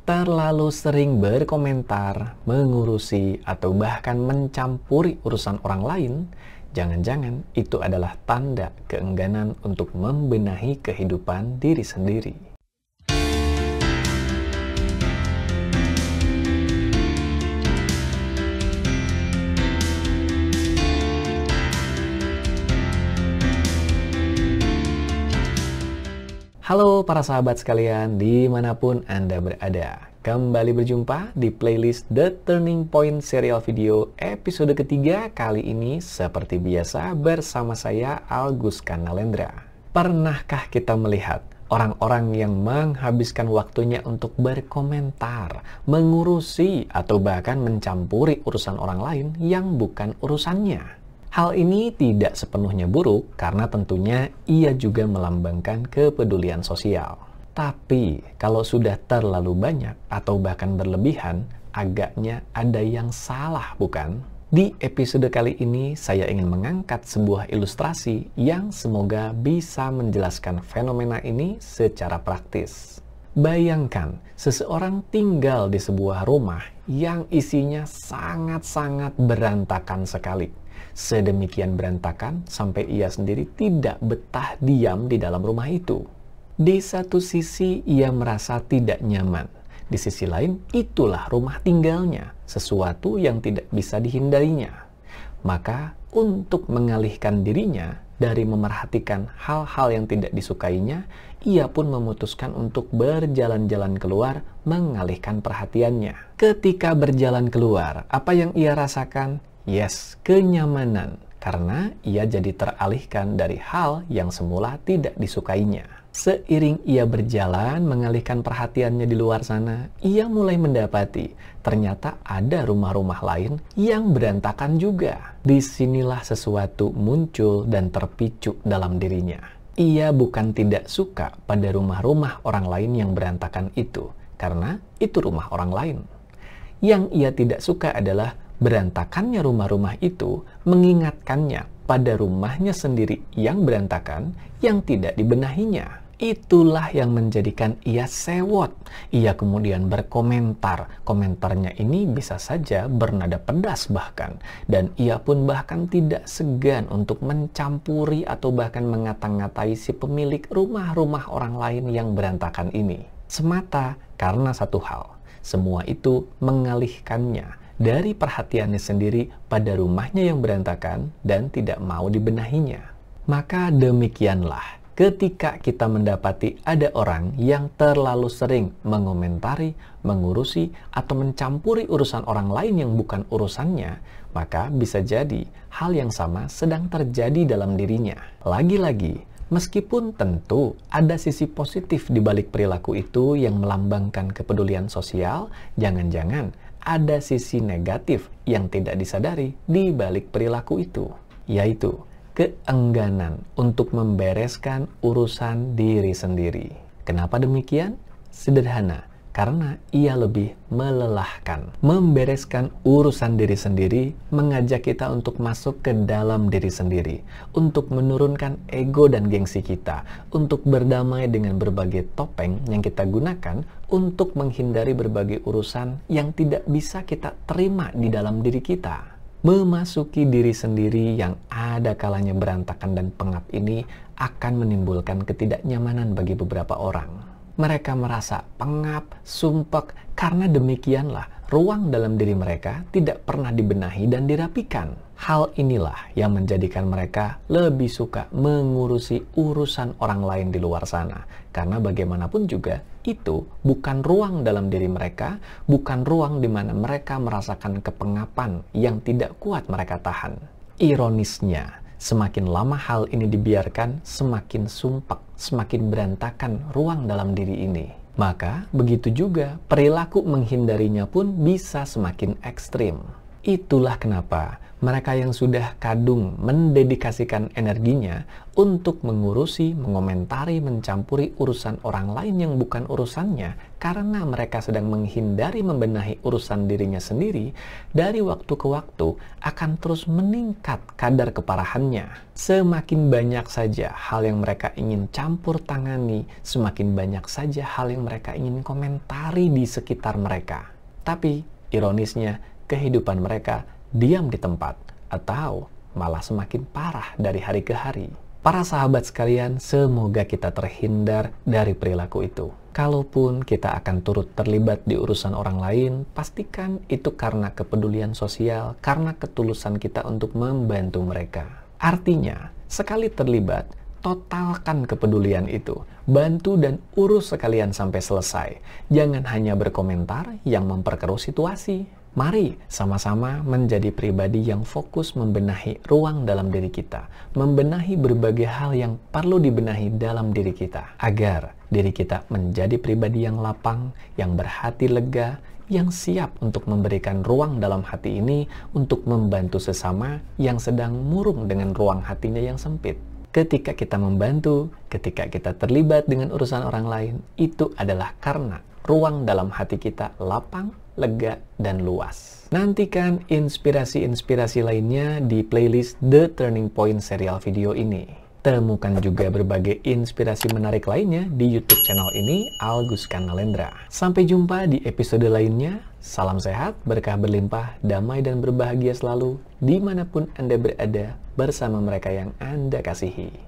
terlalu sering berkomentar, mengurusi, atau bahkan mencampuri urusan orang lain, jangan-jangan itu adalah tanda keengganan untuk membenahi kehidupan diri sendiri. Halo para sahabat sekalian, dimanapun Anda berada. Kembali berjumpa di playlist The Turning Point serial video episode ketiga kali ini seperti biasa bersama saya Agus Kanalendra. Pernahkah kita melihat orang-orang yang menghabiskan waktunya untuk berkomentar, mengurusi, atau bahkan mencampuri urusan orang lain yang bukan urusannya? Hal ini tidak sepenuhnya buruk karena tentunya ia juga melambangkan kepedulian sosial. Tapi kalau sudah terlalu banyak atau bahkan berlebihan, agaknya ada yang salah, bukan? Di episode kali ini saya ingin mengangkat sebuah ilustrasi yang semoga bisa menjelaskan fenomena ini secara praktis. Bayangkan seseorang tinggal di sebuah rumah yang isinya sangat-sangat berantakan sekali. Sedemikian berantakan sampai ia sendiri tidak betah diam di dalam rumah itu. Di satu sisi ia merasa tidak nyaman. Di sisi lain itulah rumah tinggalnya, sesuatu yang tidak bisa dihindarinya. Maka untuk mengalihkan dirinya dari memerhatikan hal-hal yang tidak disukainya, ia pun memutuskan untuk berjalan-jalan keluar mengalihkan perhatiannya. Ketika berjalan keluar, apa yang ia rasakan? Yes, kenyamanan, karena ia jadi teralihkan dari hal yang semula tidak disukainya. Seiring ia berjalan mengalihkan perhatiannya di luar sana, ia mulai mendapati ternyata ada rumah-rumah lain yang berantakan juga. Disinilah sesuatu muncul dan terpicu dalam dirinya. Ia bukan tidak suka pada rumah-rumah orang lain yang berantakan itu, karena itu rumah orang lain. Yang ia tidak suka adalah berantakannya rumah-rumah itu mengingatkannya pada rumahnya sendiri yang berantakan yang tidak dibenahinya. Itulah yang menjadikan ia sewot. Ia kemudian berkomentar. Komentarnya ini bisa saja bernada pedas bahkan. Dan ia pun bahkan tidak segan untuk mencampuri atau bahkan mengata-ngatai si pemilik rumah-rumah orang lain yang berantakan ini. Semata karena satu hal. Semua itu mengalihkannya dari perhatiannya sendiri pada rumahnya yang berantakan dan tidak mau dibenahinya. Maka demikianlah ketika kita mendapati ada orang yang terlalu sering mengomentari, mengurusi, atau mencampuri urusan orang lain yang bukan urusannya, maka bisa jadi hal yang sama sedang terjadi dalam dirinya. Lagi-lagi, meskipun tentu ada sisi positif di balik perilaku itu yang melambangkan kepedulian sosial, jangan-jangan ada sisi negatif yang tidak disadari di balik perilaku itu, yaitu keengganan untuk membereskan urusan diri sendiri. Kenapa demikian? Sederhana, karena ia lebih melelahkan. Membereskan urusan diri sendiri mengajak kita untuk masuk ke dalam diri sendiri, untuk menurunkan ego dan gengsi kita, untuk berdamai dengan berbagai topeng yang kita gunakan untuk menghindari berbagai urusan yang tidak bisa kita terima di dalam diri kita. Memasuki diri sendiri yang ada kalanya berantakan dan pengap ini akan menimbulkan ketidaknyamanan bagi beberapa orang. Mereka merasa pengap, sumpek, karena demikianlah ruang dalam diri mereka tidak pernah dibenahi dan dirapikan. Hal inilah yang menjadikan mereka lebih suka mengurusi urusan orang lain di luar sana. Karena bagaimanapun juga, itu bukan ruang dalam diri mereka, bukan ruang di mana mereka merasakan kepengapan yang tidak kuat mereka tahan. Ironisnya, semakin lama hal ini dibiarkan, semakin sumpek, semakin berantakan ruang dalam diri ini. Maka, begitu juga perilaku menghindarinya pun bisa semakin ekstrim. Itulah kenapa mereka yang sudah kadung mendedikasikan energinya untuk mengurusi, mengomentari, mencampuri urusan orang lain yang bukan urusannya karena mereka sedang menghindari membenahi urusan dirinya sendiri, dari waktu ke waktu akan terus meningkat kadar keparahannya. Semakin banyak saja hal yang mereka ingin campur tangani, semakin banyak saja hal yang mereka ingin komentari di sekitar mereka. Tapi, ironisnya, kehidupan mereka diam di tempat, atau malah semakin parah dari hari ke hari. Para sahabat sekalian, semoga kita terhindar dari perilaku itu. Kalaupun kita akan turut terlibat di urusan orang lain, pastikan itu karena kepedulian sosial, karena ketulusan kita untuk membantu mereka. Artinya, sekali terlibat, totalkan kepedulian itu. Bantu dan urus sekalian sampai selesai. Jangan hanya berkomentar yang memperkeruh situasi. Mari sama-sama menjadi pribadi yang fokus membenahi ruang dalam diri kita, membenahi berbagai hal yang perlu dibenahi dalam diri kita, agar diri kita menjadi pribadi yang lapang, yang berhati lega, yang siap untuk memberikan ruang dalam hati ini untuk membantu sesama yang sedang murung dengan ruang hatinya yang sempit. Ketika kita membantu, ketika kita terlibat dengan urusan orang lain, itu adalah karena ruang dalam hati kita lapang, lega, dan luas. Nantikan inspirasi-inspirasi lainnya di playlist The Turning Point serial video ini. Temukan juga berbagai inspirasi menarik lainnya di YouTube channel ini, Alguskan Nalendra. Sampai jumpa di episode lainnya. Salam sehat, berkah berlimpah, damai dan berbahagia selalu dimanapun Anda berada bersama mereka yang Anda kasihi.